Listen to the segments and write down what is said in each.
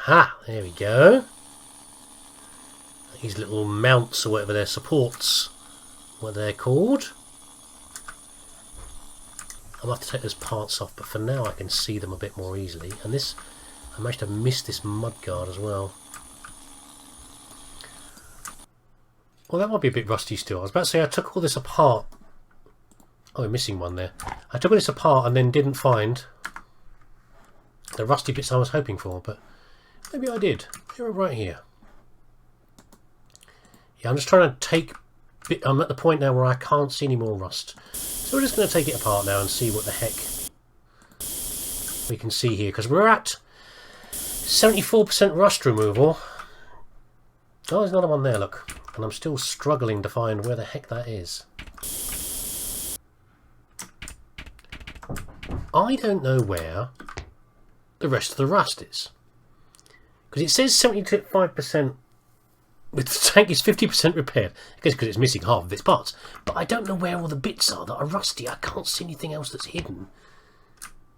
Aha, there we go. These little mounts or whatever they're supports, what they're called. I'll have to take those parts off, but for now I can see them a bit more easily. And this, I managed to miss this mudguard as well. Well, that might be a bit rusty still. I was about to say I took all this apart. Oh, we're missing one there. I took all this apart and then didn't find the rusty bits I was hoping for, but maybe I did. They were right here. Yeah, I'm just trying to take... I'm at the point now where I can't see any more rust. So we're just going to take it apart now and see what the heck we can see here. Because we're at 74% rust removal. Oh, there's another one there, look. And I'm still struggling to find where the heck that is. I don't know where the rest of the rust is. Because it says 75% with the tank is 50% repaired. I guess because it's missing half of its parts. But I don't know where all the bits are that are rusty. I can't see anything else that's hidden.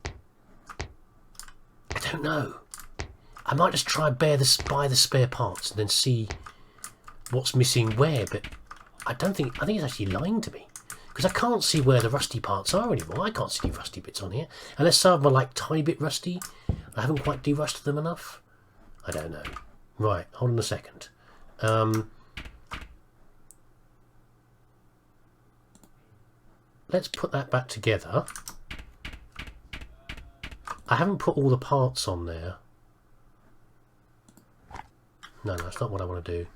I don't know. I might just try buy the spare parts and then see what's missing where. But I think it's actually lying to me. Because I can't see where the rusty parts are anymore. I can't see any rusty bits on here. Unless some of them are like tiny bit rusty. I haven't quite derusted them enough. I don't know. Right, hold on a second. Let's put that back together. I haven't put all the parts on there. No, that's not what I want to do.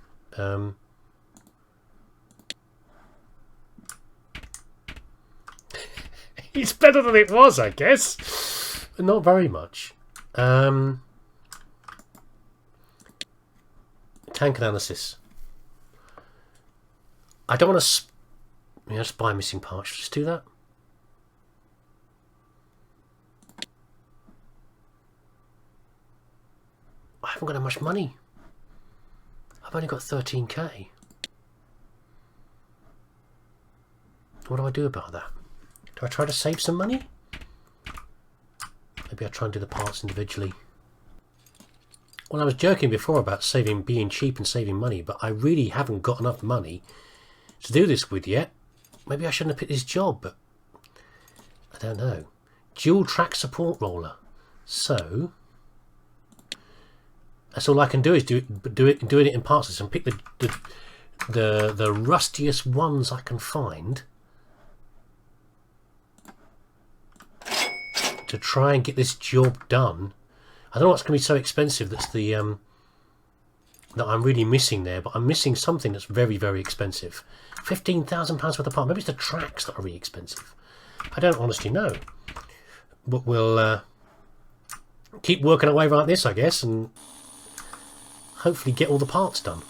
It's better than it was, I guess. But not very much. Tank analysis. I don't want to just buy missing parts. Just do that. I haven't got that much money. I've only got 13k. What do I do about that? Do I try to save some money? Maybe I try and do the parts individually. Well, I was joking before about being cheap and saving money, but I really haven't got enough money to do this with yet. Maybe I shouldn't have picked this job, but I don't know. Dual track support roller. So that's all I can do is doing it in parts and pick the rustiest ones I can find to try and get this job done. I don't know what's going to be so expensive that's the that I'm really missing there, but I'm missing something that's very, very expensive. £15,000 worth of parts. Maybe it's the tracks that are really expensive. I don't honestly know. But we'll keep working our way like this, I guess, and hopefully get all the parts done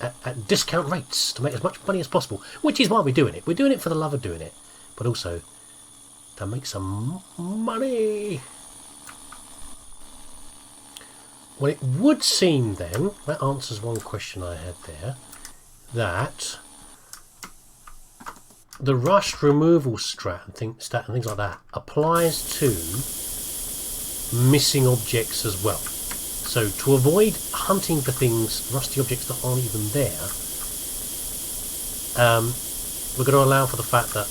at discount rates to make as much money as possible, which is why we're doing it. We're doing it for the love of doing it, but also to make some money. Well, it would seem then, that answers one question I had there, that the rust removal stat and things like that applies to missing objects as well. So to avoid hunting for things, rusty objects that aren't even there, we're going to allow for the fact that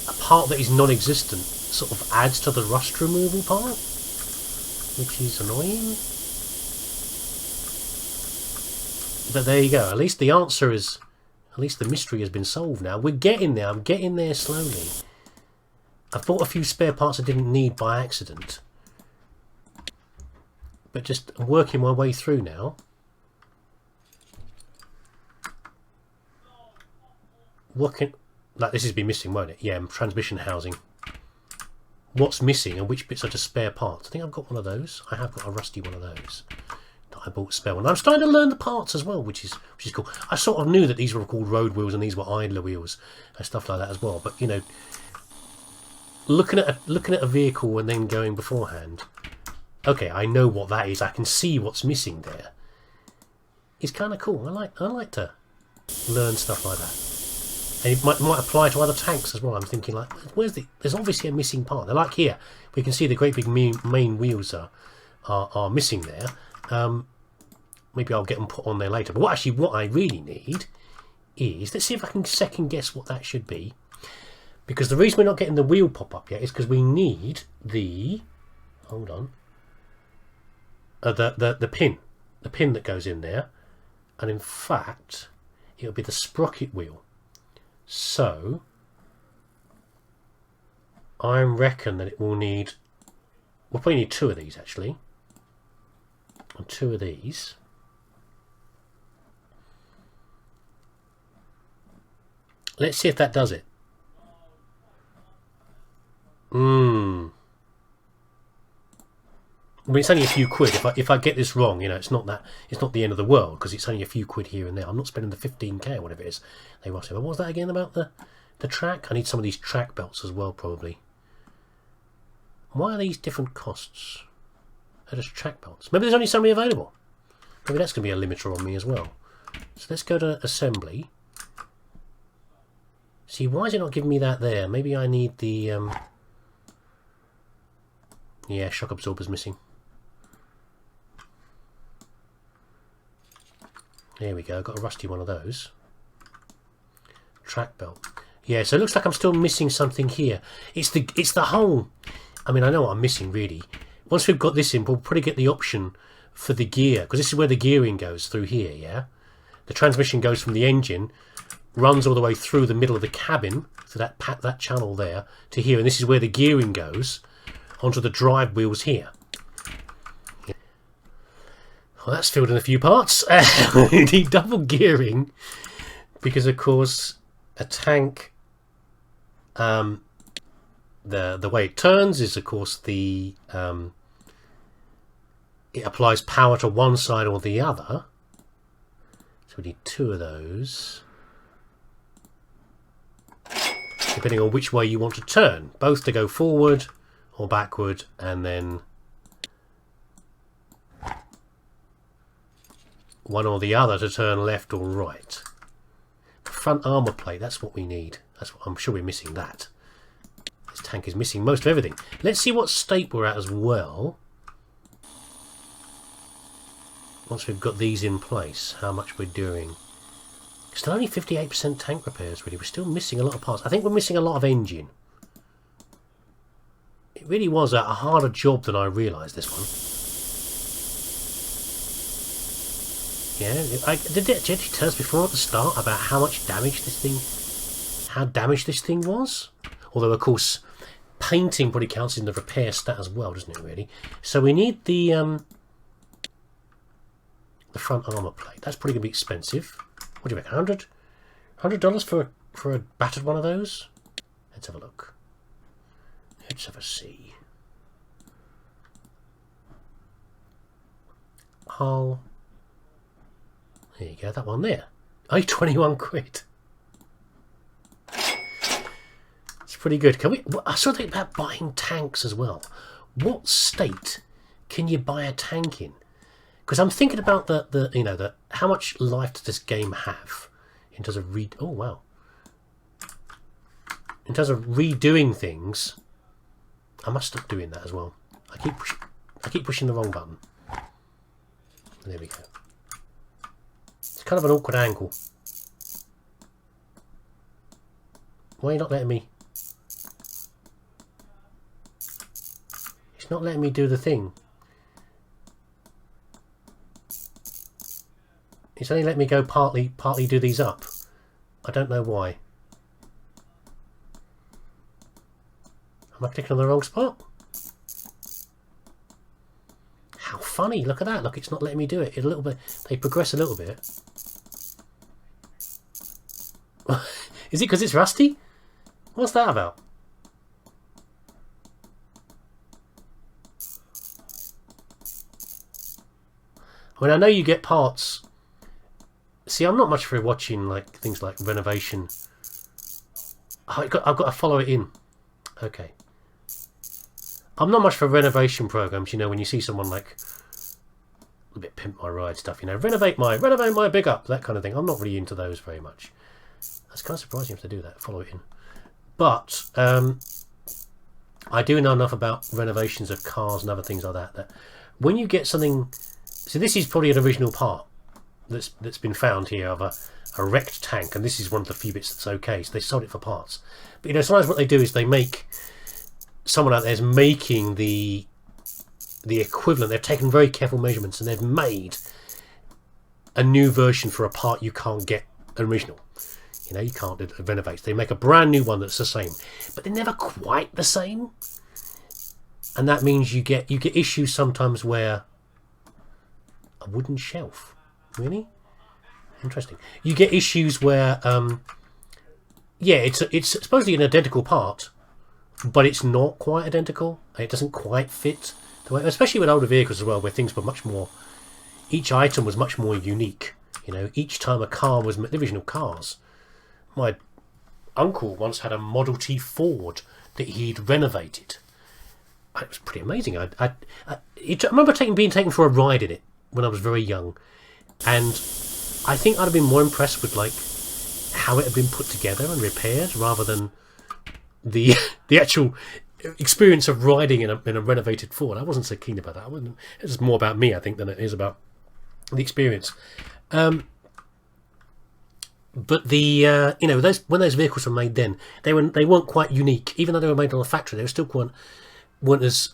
a part that is non-existent sort of adds to the rust removal part, which is annoying. But there you go. At least the answer is, at least the mystery has been solved now. We're getting there. I'm getting there slowly. I bought a few spare parts I didn't need by accident. But just working my way through now. Like this has been missing, won't it? Yeah, transmission housing. What's missing and which bits are just spare parts. I think I've got one of those. I have got a rusty one of those that I bought spare one. I'm starting to learn the parts as well, which is cool. I sort of knew that these were called road wheels and these were idler wheels and stuff like that as well. But you know, looking at a vehicle and then going beforehand, okay, I know what that is. I can see what's missing there. It's kind of cool. I like to learn stuff like that. And it might apply to other tanks as well. I'm thinking like, there's obviously a missing part. They're like here. We can see the great big main wheels are are missing there. Maybe I'll get them put on there later. But what I really need is, let's see if I can second guess what that should be. Because the reason we're not getting the wheel pop up yet is because we need the, hold on, the pin that goes in there. And in fact, it'll be the sprocket wheel. So I reckon that it will need, we'll probably need 2 of these actually. And 2 of these. Let's see if that does it. I mean, it's only a few quid. If I get this wrong, you know, it's not the end of the world, because it's only a few quid here and there. I'm not spending the 15k or whatever it is they want to. But what was that again about the track? I need some of these track belts as well, probably. Why are these different costs? They're just track belts. Maybe there's only so many available. Maybe that's going to be a limiter on me as well. So let's go to assembly. See, why is it not giving me that there? Maybe I need the yeah, shock absorber's missing. There we go, got a rusty one of those. Track belt. Yeah, so it looks like I'm still missing something here. It's the whole, I mean, I know what I'm missing really. Once we've got this in, we'll probably get the option for the gear, because this is where the gearing goes through here, yeah? The transmission goes from the engine, runs all the way through the middle of the cabin, to that channel there, to here, and this is where the gearing goes onto the drive wheels here. Well, that's filled in a few parts. We need double gearing, because of course a tank, the way it turns is of course the it applies power to one side or the other, so we need 2 of those, depending on which way you want to turn, both to go forward or backward, and then one or the other to turn left or right. The front armour plate, that's what we need. That's what, I'm sure we're missing that. This tank is missing most of everything. Let's see what state we're at as well. Once we've got these in place, how much we're doing. Still only 58% tank repairs really. We're still missing a lot of parts. I think we're missing a lot of engine. It really was a harder job than I realised, this one. Yeah, did it actually tell us before at the start about how much damage this thing, how damaged this thing was? Although of course painting probably counts in the repair stat as well, doesn't it really? So we need the front armour plate. That's probably going to be expensive. What do you reckon? $100 for a battered one of those? Let's have a look. Let's have a see. Hull. There you go, that one there. Oh, 21 quid. It's pretty good. Can we? I sort of think about buying tanks as well. What state can you buy a tank in? Because I'm thinking about the how much life does this game have in terms of oh wow. In terms of redoing things, I must stop doing that as well. I keep pushing the wrong button. There we go. It's kind of an awkward angle. Why are you not letting me? It's not letting me do the thing. It's only letting me go partly do these up. I don't know why. Am I clicking on the wrong spot? How funny, look at that. Look, it's not letting me do it. A little bit. They progress a little bit. Is it because it's rusty? What's that about? I mean, I know you get parts. See, I'm not much for watching like things like renovation. Oh, I've got to follow it in. Okay. I'm not much for renovation programs. You know, when you see someone like a bit pimp my ride stuff. You know, renovate my big up, that kind of thing. I'm not really into those very much. That's kind of surprising if they do that. Follow it in. But I I do know enough about renovations of cars and other things like that, that when you get something... So this is probably an original part that's been found here of a wrecked tank, and this is one of the few bits that's okay, so they sold it for parts. But you know, sometimes what they do is they make... Someone out there is making the equivalent. They've taken very careful measurements and they've made a new version for a part you can't get original. You know, you can't renovate. They make a brand new one that's the same, but they're never quite the same. And that means you get issues sometimes where a wooden shelf, really interesting. You get issues where yeah, it's supposedly an identical part, but it's not quite identical. It doesn't quite fit the way, especially with older vehicles as well, where things were much more. Each item was much more unique. You know, each time a car was the original cars. My uncle once had a Model T Ford that he'd renovated. It was pretty amazing. I remember being taken for a ride in it when I was very young, and I think I'd have been more impressed with like how it had been put together and repaired rather than the actual experience of riding in a renovated Ford. I wasn't so keen about that. It's more about me, I think, than it is about the experience. But the you know, when those vehicles were made then, they weren't quite unique. Even though they were made on a factory, they were still weren't as,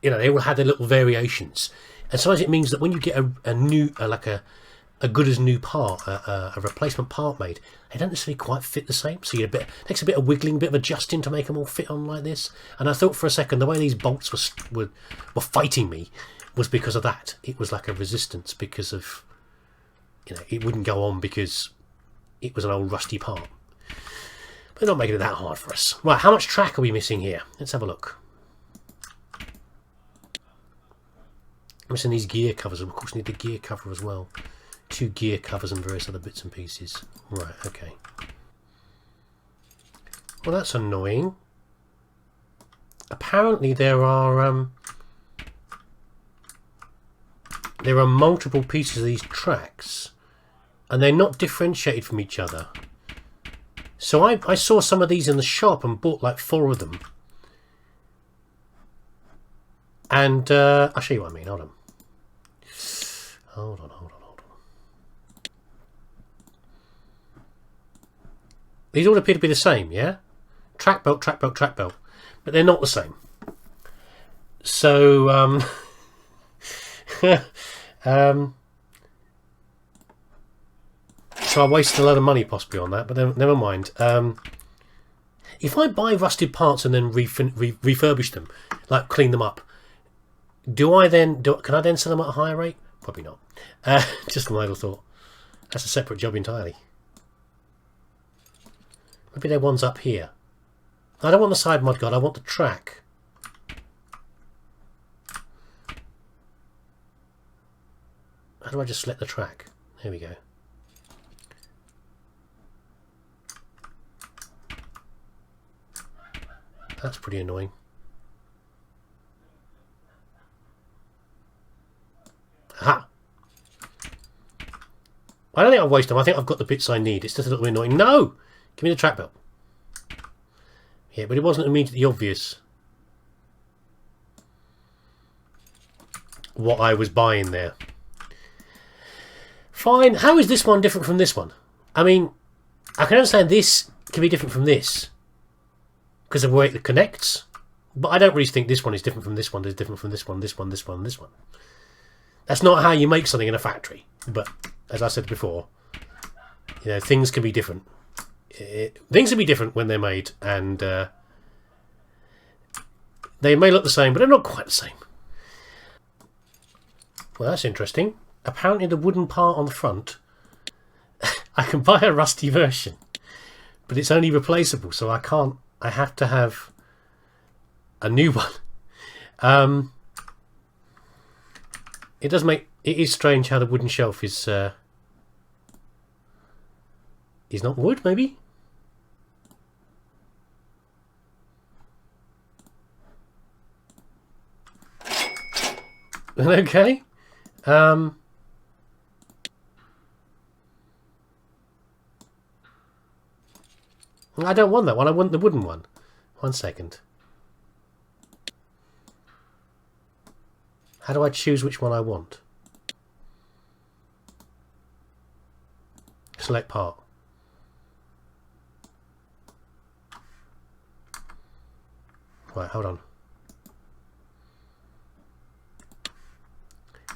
you know, they all had their little variations. And sometimes it means that when you get a new like a good as new part, a replacement part made, they don't necessarily quite fit the same. So it takes a bit of wiggling, a bit of adjusting to make them all fit on like this. And I thought for a second the way these bolts were fighting me was because of that. It was like a resistance because of, you know, it wouldn't go on because it was an old rusty part. But they're not making it that hard for us. Right, how much track are we missing here? Let's have a look. I'm missing these gear covers. Of course, we need the gear cover as well. 2 gear covers and various other bits and pieces. Right, okay. Well, that's annoying. Apparently there are multiple pieces of these tracks, and they're not differentiated from each other. So I saw some of these in the shop and bought like 4 of them. And I'll show you what I mean. Hold on. These all appear to be the same, yeah? Track belt, track belt, track belt. But they're not the same. So, so I wasted a lot of money possibly on that, but then, never mind. If I buy rusted parts and then refurbish them, like clean them up, can I then sell them at a higher rate? Probably not. Just an idle thought. That's a separate job entirely. Maybe they're ones up here. I don't want the side mod guard, I want the track. How do I just select the track? There we go. That's pretty annoying. Aha! I don't think I've wasted them. I think I've got the bits I need. It's just a little bit annoying. No! Give me the track belt. Yeah, but it wasn't immediately obvious what I was buying there. Fine. How is this one different from this one? I mean, I can understand this can be different from this because of the way it connects, but I don't really think this one is different from this one. Is different from this one, this one, this one, this one. That's not how you make something in a factory. But as I said before, you know, things can be different. Things can be different when they're made, and they may look the same, but they're not quite the same. Well, that's interesting. Apparently the wooden part on the front, I can buy a rusty version, but it's only replaceable, so I can't. I have to have a new one. It is strange how the wooden shelf is not wood, maybe? Okay. I don't want that one. I want the wooden one. 1 second. How do I choose which one I want? Select part. Right, hold on.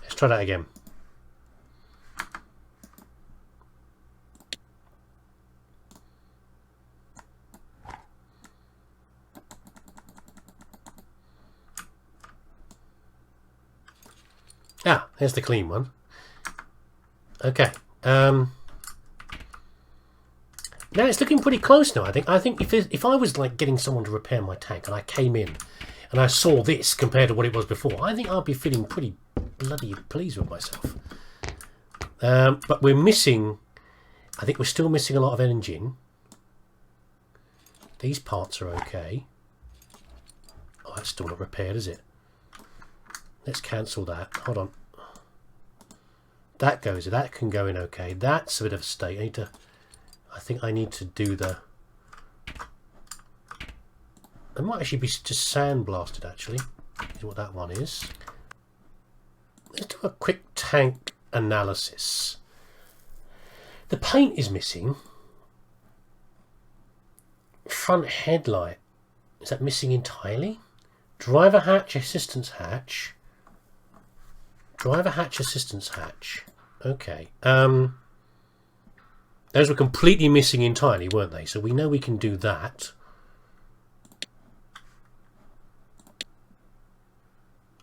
Let's try that again. Ah, here's the clean one. Okay. Now it's looking pretty close now. I think if I was like getting someone to repair my tank and I came in and I saw this compared to what it was before, I think I'd be feeling pretty bloody pleased with myself. But we're missing. I think we're still missing a lot of engine. These parts are okay. Oh, that's still not repaired, is it? Let's cancel that. Hold on. That goes. That can go in okay. That's a bit of a state. I think I need to do the. It might actually be just sandblasted. Actually, is what that one is. Let's do a quick tank analysis. The paint is missing. Front headlight. Is that missing entirely? Driver hatch, assistance hatch. Driver hatch, assistance hatch. Okay. Those were completely missing entirely, weren't they? So we know we can do that.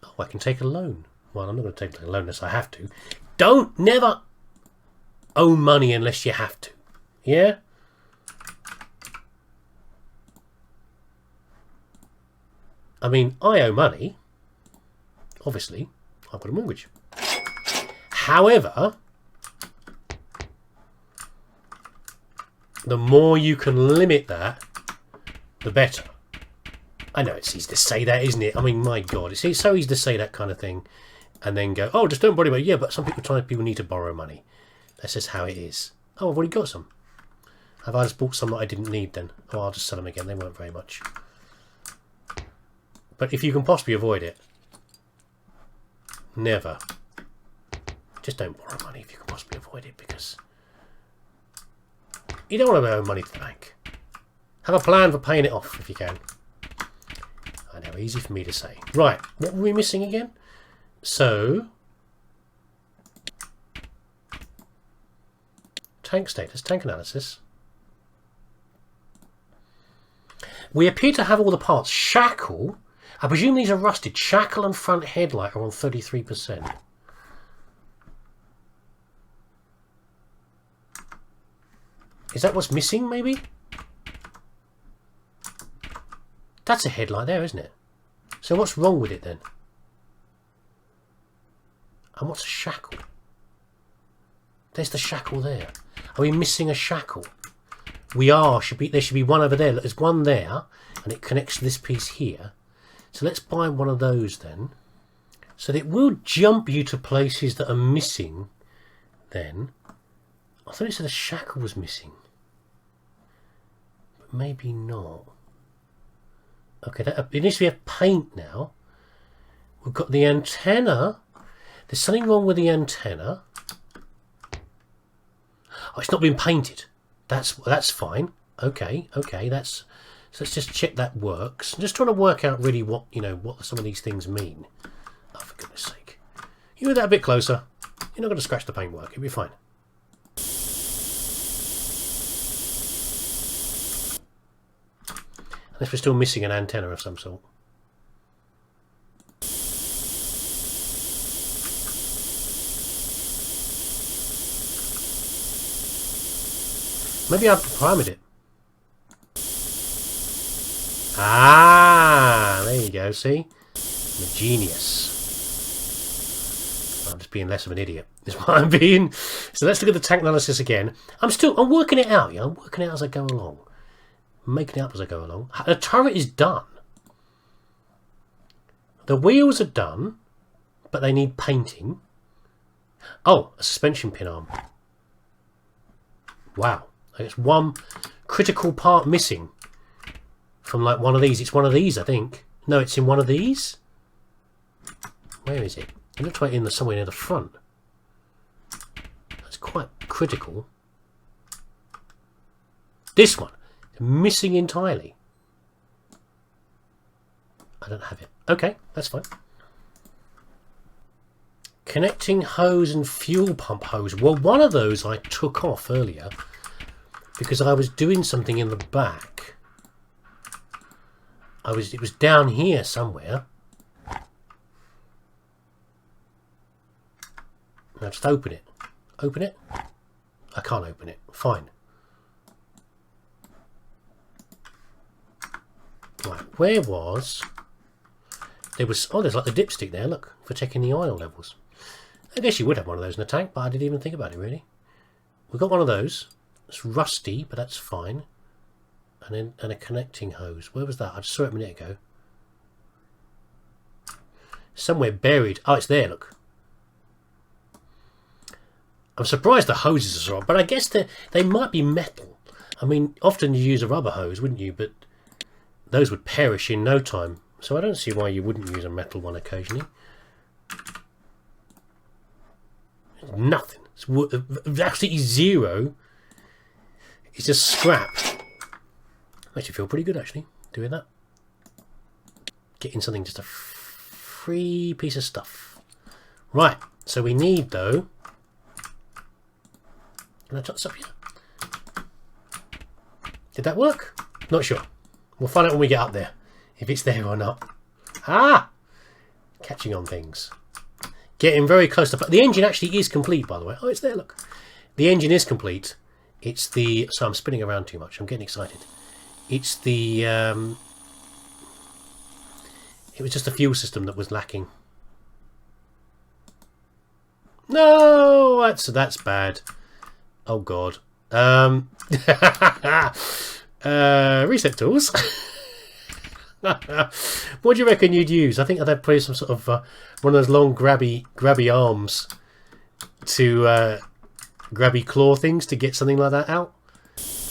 Oh, I can take a loan. Well, I'm not going to take a loan unless I have to. Don't never owe money unless you have to. Yeah? I mean, I owe money. Obviously, I've got a mortgage. However, the more you can limit that, the better. I know it's easy to say that, isn't it? I mean, my God, it's so easy to say that kind of thing and then go, oh, just don't borrow money. Yeah, but some people need to borrow money. That's just how it is. Oh, I've already got some. Have I just bought some that I didn't need then? Oh, I'll just sell them again. They weren't very much. But if you can possibly avoid it, never. Just don't borrow money if you can possibly avoid it, because you don't want to owe money to the bank. Have a plan for paying it off if you can. I know, easy for me to say. Right, what were we missing again? So, tank status, tank analysis. We appear to have all the parts. Shackle, I presume these are rusted. Shackle and front headlight are on 33%. Is that what's missing, maybe? That's a headlight there, isn't it? So what's wrong with it then? And what's a shackle? There's the shackle there. Are we missing a shackle? We are. There should be one over there. There's one there, and it connects to this piece here. So let's buy one of those then. So that it will jump you to places that are missing then. I thought it said a shackle was missing. But maybe not. Okay, it needs to be a paint now. We've got the antenna. There's something wrong with the antenna. Oh, it's not been painted. That's fine. Okay, so let's just check that works. I'm just trying to work out really what some of these things mean. Oh, for goodness sake. You move that a bit closer. You're not going to scratch the paintwork. It'll be fine. Unless we're still missing an antenna of some sort. Maybe I've primed it. Ah, there you go, see? I'm a genius. I'm just being less of an idiot, is what I'm being. So let's look at the tank analysis again. I'm working it out, I'm working it out as I go along. Making it up as I go along. The turret is done. The wheels are done, but they need painting. Oh, a suspension pin arm. Wow. It's one critical part missing from like one of these. It's one of these, I think. No, it's in one of these. Where is it? It looks like somewhere near the front. That's quite critical. This one, missing entirely. I don't have it. Okay, that's fine. Connecting hose and fuel pump hose. Well, one of those I took off earlier because I was doing something in the back. It was down here somewhere. Now just open it. Open it? I can't open it. Fine. Right, where was... There was... Oh, there's like the dipstick there, look, for checking the oil levels. I guess you would have one of those in a tank, but I didn't even think about it, really. We've got one of those. It's rusty, but that's fine. And a connecting hose. Where was that? I just saw it a minute ago. Somewhere buried. Oh, it's there, look. I'm surprised the hoses are so wrong, but I guess they might be metal. I mean, often you use a rubber hose, wouldn't you? But those would perish in no time. So I don't see why you wouldn't use a metal one occasionally. Nothing. It's absolutely zero. It's just scrap. Makes you feel pretty good, actually, doing that. Getting something, just a free piece of stuff. Right, so we need, though... Can I touch this up here? Did that work? Not sure. We'll find out when we get up there, if it's there or not. Ah! Catching on things. Getting very close to... The engine actually is complete, by the way. Oh, it's there, look. The engine is complete. It's the... So I'm spinning around too much. I'm getting excited. It's the... It was just the fuel system that was lacking. No! That's bad. Oh, God. Reset tools. What do you reckon you'd use? I think I'd have probably some sort of one of those long grabby arms to grabby claw things to get something like that out,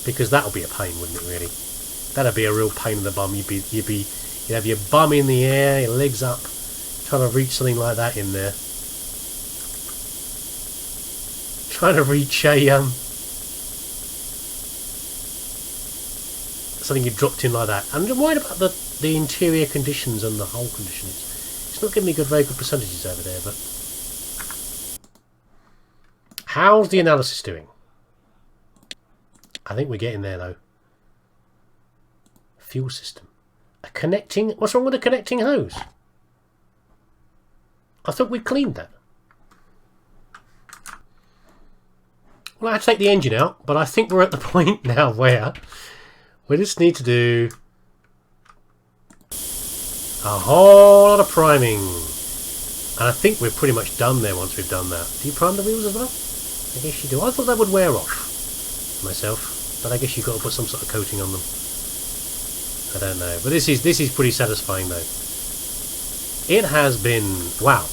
because that'll be a pain, wouldn't it? Really, that'd be a real pain in the bum. You'd have your bum in the air, your legs up, trying to reach something like that in there. Trying to reach a something you dropped in like that. And I'm worried about the interior conditions and the hull conditions. It's not giving me very good percentages over there, but... How's the analysis doing? I think we're getting there, though. Fuel system. A connecting... What's wrong with a connecting hose? I thought we cleaned that. Well, I had to take the engine out, but I think we're at the point now where... We just need to do a whole lot of priming. And I think we're pretty much done there once we've done that. Do you prime the wheels as well? I guess you do. I thought that would wear off myself. But I guess you've got to put some sort of coating on them. I don't know. But this is pretty satisfying though. It has been... Wow.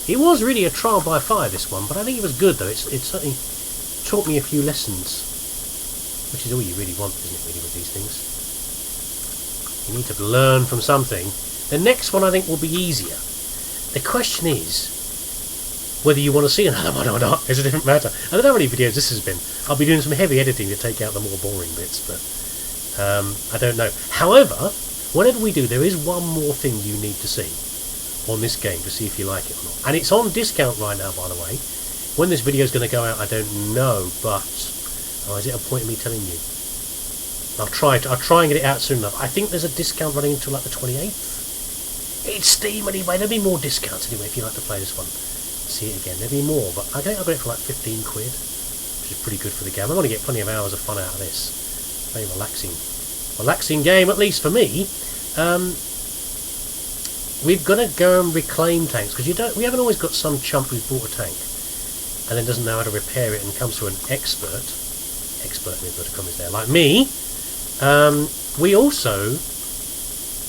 It was really a trial by fire, this one. But I think it was good though. It certainly taught me a few lessons. Which is all you really want, isn't it, really, with these things? You need to learn from something. The next one, I think, will be easier. The question is whether you want to see another one or not. It's a different matter. I don't know how many videos this has been. I'll be doing some heavy editing to take out the more boring bits, but I don't know. However, whatever we do, there is one more thing you need to see on this game to see if you like it or not. And it's on discount right now, by the way. When this video is going to go out, I don't know, but... Oh, is it a point of me telling you? I'll try and get it out soon enough. I think there's a discount running until like the 28th. It's Steam anyway. There'll be more discounts anyway if you like to play this one. See it again. There'll be more, but I think I got it for like 15 quid, which is pretty good for the game. I'm going to get plenty of hours of fun out of this. Very relaxing game, at least for me. We've got to go and reclaim tanks because we haven't always got some chump who's bought a tank and then doesn't know how to repair it and comes to an expert in inverted commas there, like me. We also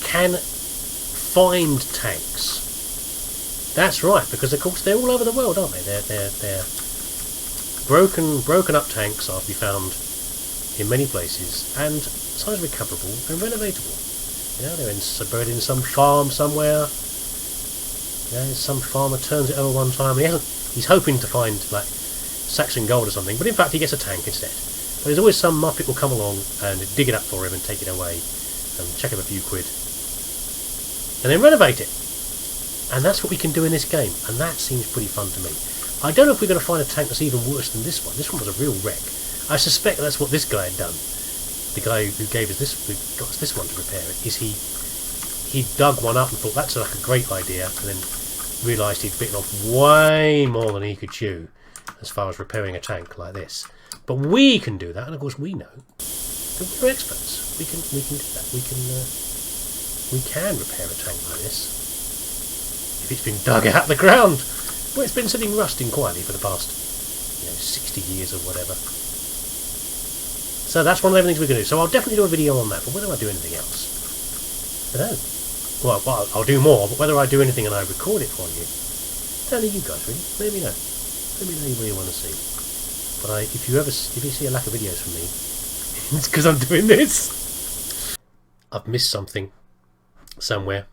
can find tanks. That's right, because of course they're all over the world, aren't they? They're broken up tanks are to be found in many places, and sometimes recoverable and renovatable. You know, they're buried in some farm somewhere. Yeah, some farmer turns it over one time and he's hoping to find like Saxon gold or something, but in fact he gets a tank instead. But there's always some muppet will come along and dig it up for him and take it away and chuck him a few quid. And then renovate it. And that's what we can do in this game, and that seems pretty fun to me. I don't know if we're going to find a tank that's even worse than this one. This one was a real wreck. I suspect that's what this guy had done. The guy who gave us this, who got us this one to repair it, is he dug one up and thought that's like a great idea, and then realised he'd bitten off way more than he could chew as far as repairing a tank like this. But we can do that, and of course we know that we're experts. We can do that. We can repair a tank like this if it's been dug out of the ground. Well, it's been sitting rusting quietly for the past 60 years or whatever. So that's one of the things we're going to do. So I'll definitely do a video on that, but whether I do anything else, I don't know. Well, I'll do more, but whether I do anything and I record it for you, it's only you guys really. Let me know. Let me know what you want to see. But if you see a lack of videos from me, it's because I'm doing this. I've missed something somewhere,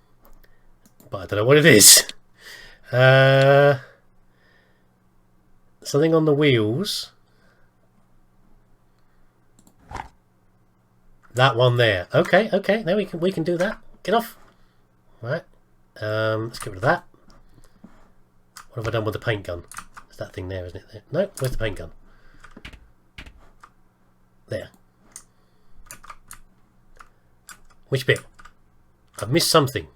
but I don't know what it is. Something on the wheels. That one there. Okay. There we can do that. Get off. Right. Let's get rid of that. What have I done with the paint gun? It's that thing there, isn't it? No, where's the paint gun? There. Which bit? I've missed something.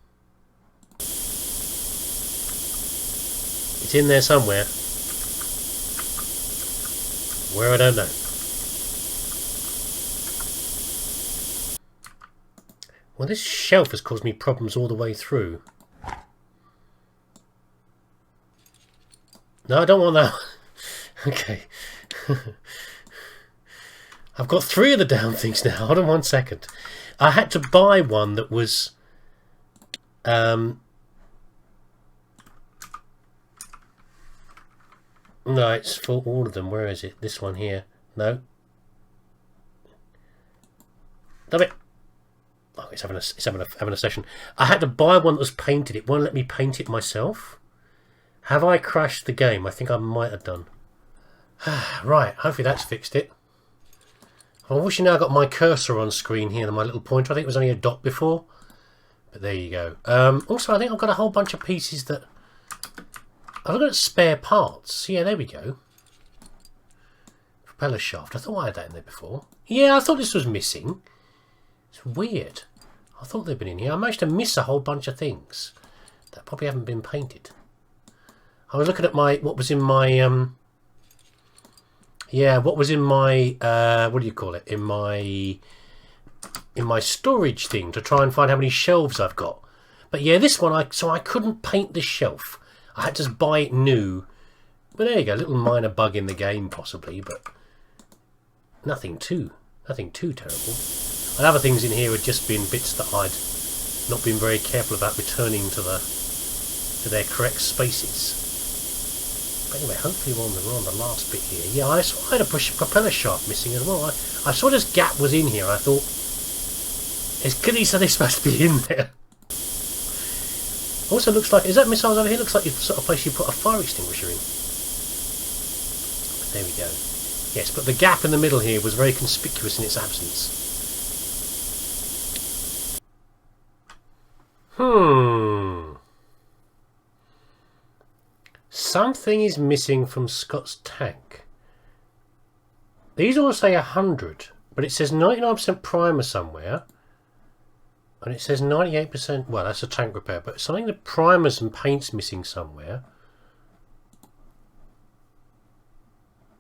It's in there somewhere. Where I don't know. Well, this shelf has caused me problems all the way through. No, I don't want that. Okay. I've got 3 of the down things now. Hold on one second. I had to buy one that was... No, it's for all of them. Where is it? This one here. No. Damn it. Oh, it's having a session. I had to buy one that was painted. It won't let me paint it myself. Have I crashed the game? I think I might have done. Right, hopefully that's fixed it. I wish you now got my cursor on screen here and my little pointer. I think it was only a dot before. But there you go. Also, I think I've got a whole bunch of pieces that... I'm looking at spare parts. Yeah, there we go. Propeller shaft. I thought I had that in there before. Yeah, I thought this was missing. It's weird. I thought they'd been in here. I managed to miss a whole bunch of things that probably haven't been painted. I was looking at what was in my what do you call it? In my storage thing to try and find how many shelves I've got. But yeah, this one I couldn't paint this shelf. I had to just buy it new. But there you go, a little minor bug in the game possibly, but nothing too terrible. And other things in here had just been bits that I'd not been very careful about returning to their correct spaces. But anyway, hopefully we're on the last bit here. Yeah, I saw I had a propeller shaft missing as well. I saw this gap was in here. I thought, it's clearly so they're supposed to be in there. Also looks like, is that missiles over here? Looks like the sort of place you put a fire extinguisher in. But there we go. Yes, but the gap in the middle here was very conspicuous in its absence. Something is missing from Scott's tank. These all say 100, but it says 99% primer somewhere. And it says 98%, well, that's a tank repair, but something the primers and paint's missing somewhere.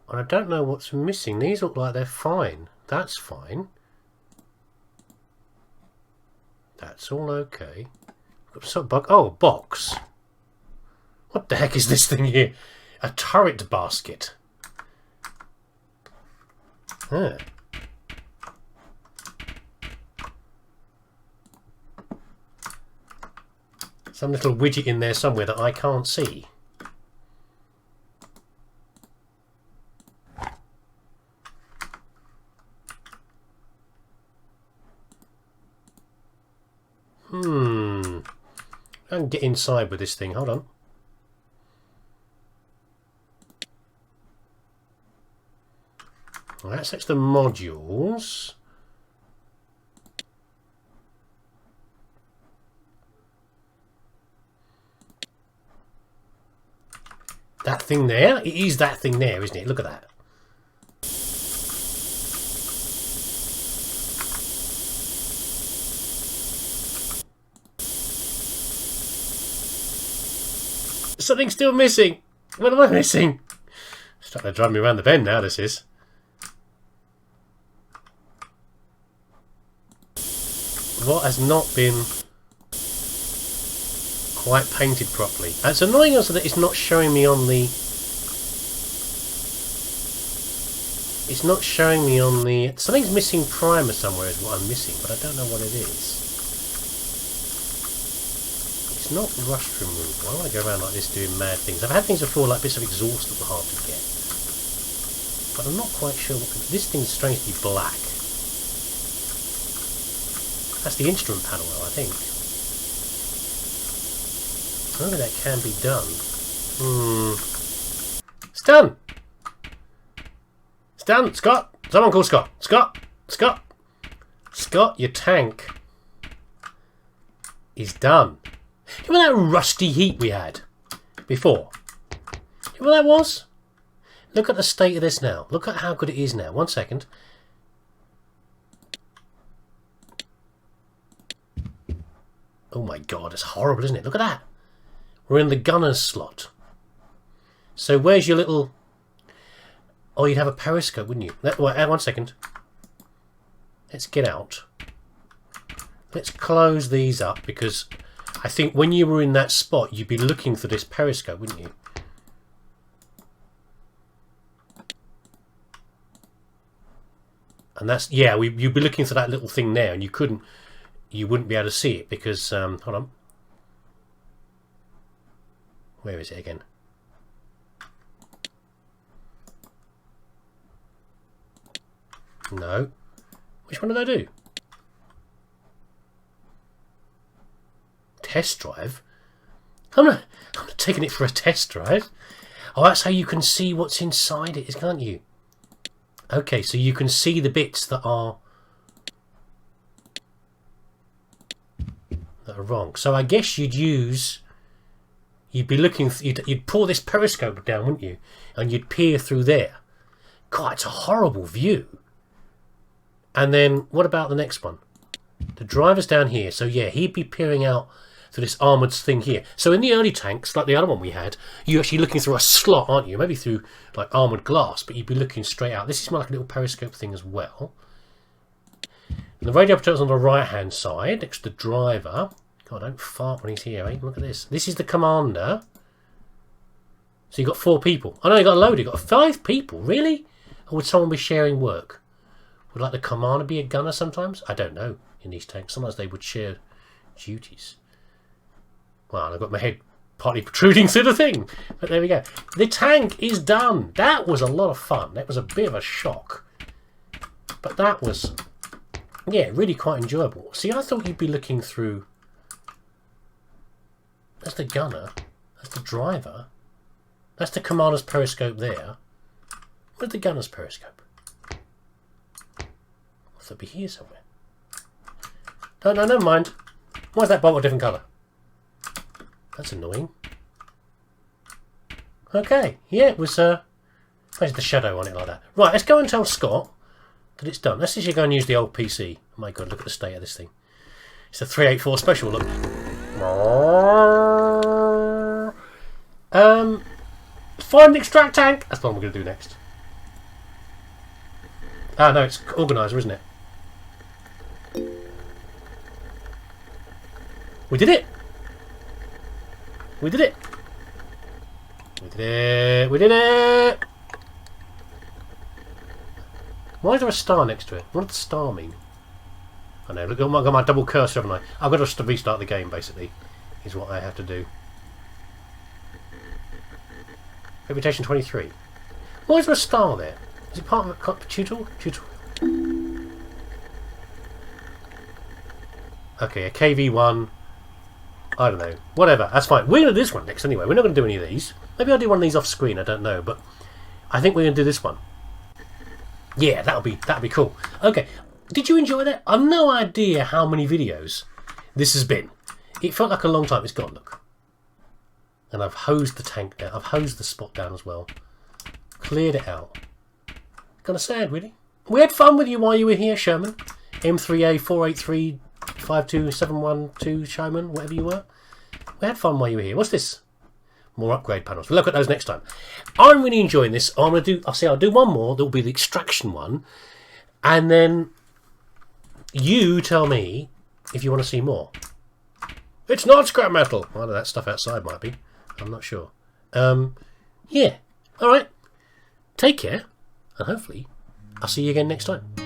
And I don't know what's missing. These look like they're fine. That's fine. That's all okay. Oh, a box. What the heck is this thing here? A turret basket. Huh. Some little widget in there somewhere that I can't see. Try and get inside with this thing. Hold on. Well, that's the modules. That thing there? It is that thing there, isn't it? Look at that. Something's still missing. What am I missing? It's starting to drive me around the bend now, this is. What has not been quite painted properly. And it's annoying also that it's not showing me on the... It's not showing me on the... Something's missing primer somewhere is what I'm missing, but I don't know what it is. It's not rust removal. I don't want to go around like this doing mad things. I've had things before like bits of exhaust that were hard to get. But I'm not quite sure what... This thing's strangely black. That's the instrument panel though, I think. I don't think that can be done. It's done! It's done! Scott! Someone call Scott! Scott! Scott! Scott, your tank is done. Remember that rusty heat we had before? You know what that was? Look at the state of this now. Look at how good it is now. 1 second. Oh my god, it's horrible, isn't it? Look at that. We're in the gunner's slot. So where's your little... Oh, you'd have a periscope, wouldn't you? Wait, 1 second. Let's get out. Let's close these up because I think when you were in that spot, you'd be looking for this periscope, wouldn't you? And that's... Yeah, you'd be looking for that little thing there and you couldn't... You wouldn't be able to see it because... hold on. Where is it again? No. Which one did I do? Test drive? I'm not taking it for a test drive. Oh, that's how you can see what's inside it, can't you? Okay, so you can see the bits that are wrong. So I guess you'd be looking, you'd pull this periscope down, wouldn't you? And you'd peer through there. God, it's a horrible view. And then, what about the next one? The driver's down here. So yeah, he'd be peering out through this armoured thing here. So in the early tanks, like the other one we had, you're actually looking through a slot, aren't you? Maybe through like armoured glass, but you'd be looking straight out. This is more like a little periscope thing as well. And the radio operator's on the right-hand side, next to the driver. God, don't fart when he's here, eh? Look at this. This is the commander. So you've got 4 people. I know you got a load. You've got 5 people. Really? Or would someone be sharing work? Would like the commander be a gunner sometimes? I don't know in these tanks. Sometimes they would share duties. Well, I've got my head partly protruding through the thing. But there we go. The tank is done. That was a lot of fun. That was a bit of a shock. But that was, yeah, really quite enjoyable. See, I thought you'd be looking through... That's the gunner. That's the driver. That's the commander's periscope there. Where's the gunner's periscope? I thought it'd be here somewhere. No, never mind. Why is that bottle a different colour? That's annoying. Okay, yeah, it was, there's the shadow on it like that. Right, let's go and tell Scott that it's done. Let's just go and use the old PC. Oh my god, look at the state of this thing. It's a 384 special, look. Find an extract tank. That's what we're going to do next. Ah, no, it's organiser, isn't it? We did it! We did it! We did it! We did it! Why is there a star next to it? What does the star mean? I know, look, I've got my double cursor, haven't I? I've got to restart the game, basically, is what I have to do. Reputation 23. Why is there a star there? Is it part of a tutorial? Okay, a KV1. I don't know. Whatever. That's fine. We're going to do this one next anyway. We're not going to do any of these. Maybe I'll do one of these off screen. I don't know. But I think we're going to do this one. Yeah, that'll be cool. Okay. Did you enjoy that? I've no idea how many videos this has been. It felt like a long time. It's gone, look. And I've hosed the tank down. I've hosed the spot down as well. Cleared it out. Kind of sad, really. We had fun with you while you were here, Sherman. M3A483-52712 Showman, whatever you were. We had fun while you were here. What's this? More upgrade panels. We'll look at those next time. I'm really enjoying this. I'll do one more. That will be the extraction one. And then you tell me if you want to see more. It's not scrap metal. Well, that stuff outside might be. I'm not sure. Yeah. All right. Take care. And hopefully I'll see you again next time.